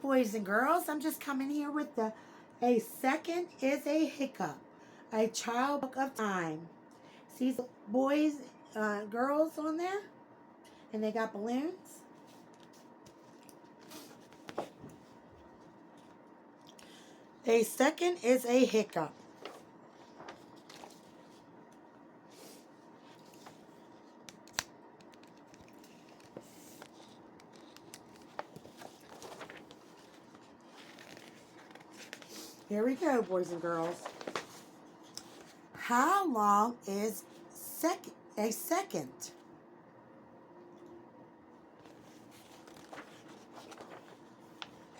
boys and girls. I'm just coming here with a second is a hiccup, a child book of time. See the boys, girls on there? And they got balloons. A second is a hiccup. Here we go, boys and girls. How long is a second?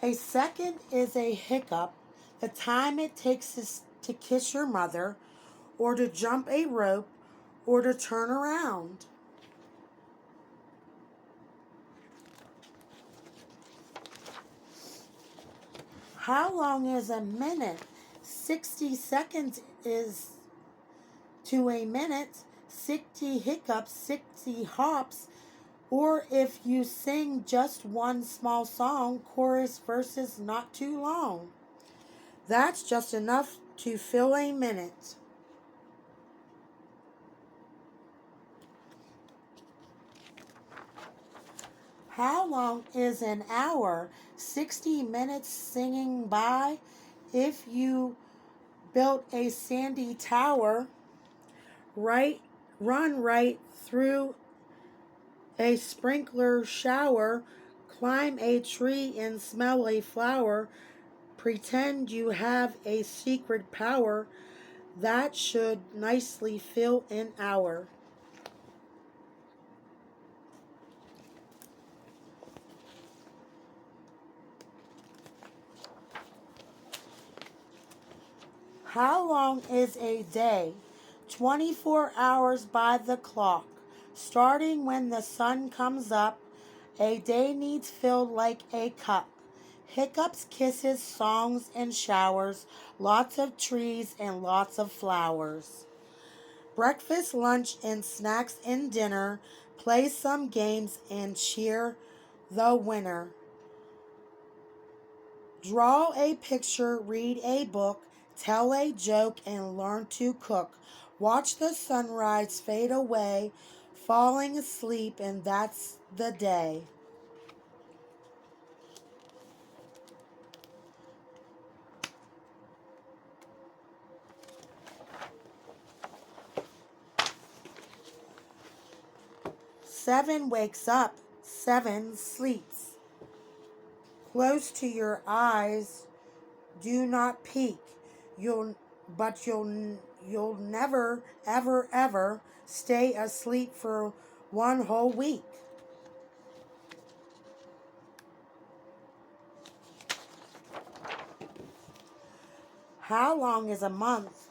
A second is a hiccup, the time it takes to kiss your mother, or to jump a rope, or to turn around. How long is a minute? 60 seconds is to a minute, 60 hiccups, 60 hops, or if you sing just one small song, chorus verses not too long. That's just enough to fill a minute. How long is an hour? 60 minutes singing by. If you built a sandy tower, run right through a sprinkler shower, climb a tree and smell a flower, pretend you have a secret power, that should nicely fill an hour. How long is a day? 24 hours by the clock. Starting when the sun comes up, a day needs filled like a cup. Hiccups, kisses, songs, and showers, lots of trees and lots of flowers. Breakfast, lunch, and snacks and dinner, play some games and cheer the winner. Draw a picture, read a book, tell a joke, and learn to cook. Watch the sunrise fade away, falling asleep, and that's the day. Seven wakes up, seven sleeps. Close to your eyes, do not peek. You'll never ever stay asleep for one whole week. How long is a month?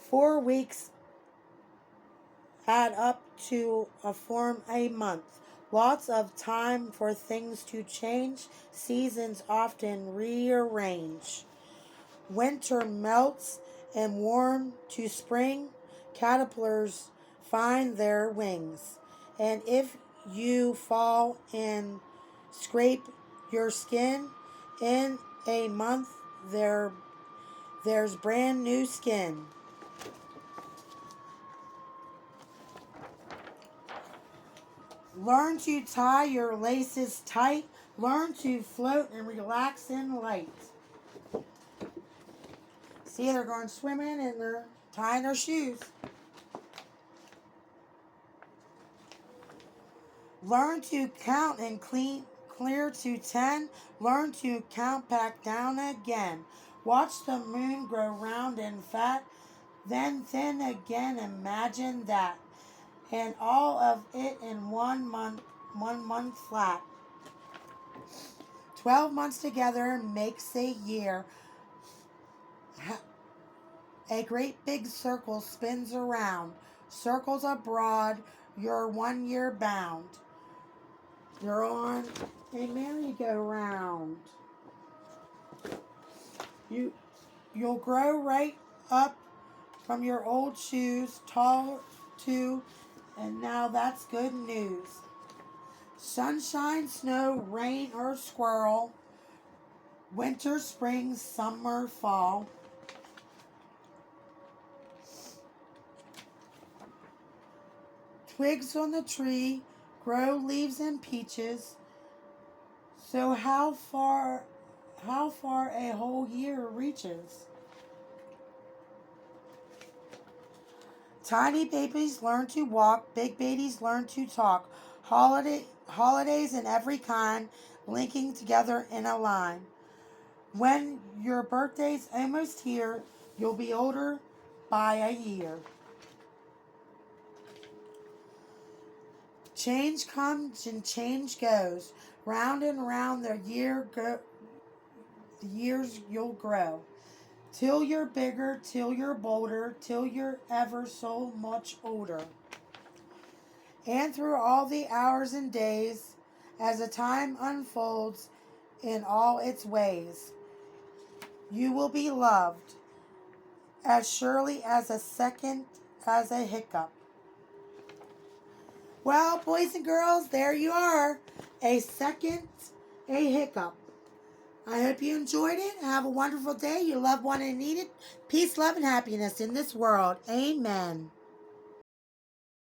4 weeks add up to form a month. Lots of time for things to change. Seasons often rearrange. Winter melts and warm to spring. Caterpillars find their wings. And if you fall and scrape your skin, in a month there's brand new skin. Learn to tie your laces tight. Learn to float and relax in light. See, they're going swimming and they're tying their shoes. Learn to count and clear to 10. Learn to count back down again. Watch the moon grow round and fat, then thin again. Imagine that. And all of it in 1 month flat. 12 months together makes a year. A great big circle spins around. Circles abroad, you're 1 year bound. You're on a merry-go-round. You'll grow right up from your old shoes, tall too, and now that's good news. Sunshine, snow, rain, or squirrel, Winter, spring, summer, fall. Twigs on the tree grow leaves and peaches. So how far a whole year reaches. Tiny babies learn to walk, big babies learn to talk. Holidays in every kind, linking together in a line. When your birthday's almost here, you'll be older by a year. Change comes and change goes. Round and round the years you'll grow. Till you're bigger, till you're bolder, till you're ever so much older. And through all the hours and days, as the time unfolds in all its ways, you will be loved as surely as a second as a hiccup. Well, boys and girls, there you are. A second, a hiccup. I hope you enjoyed it. Have a wonderful day. You love one and need it. Peace, love, and happiness in this world. Amen.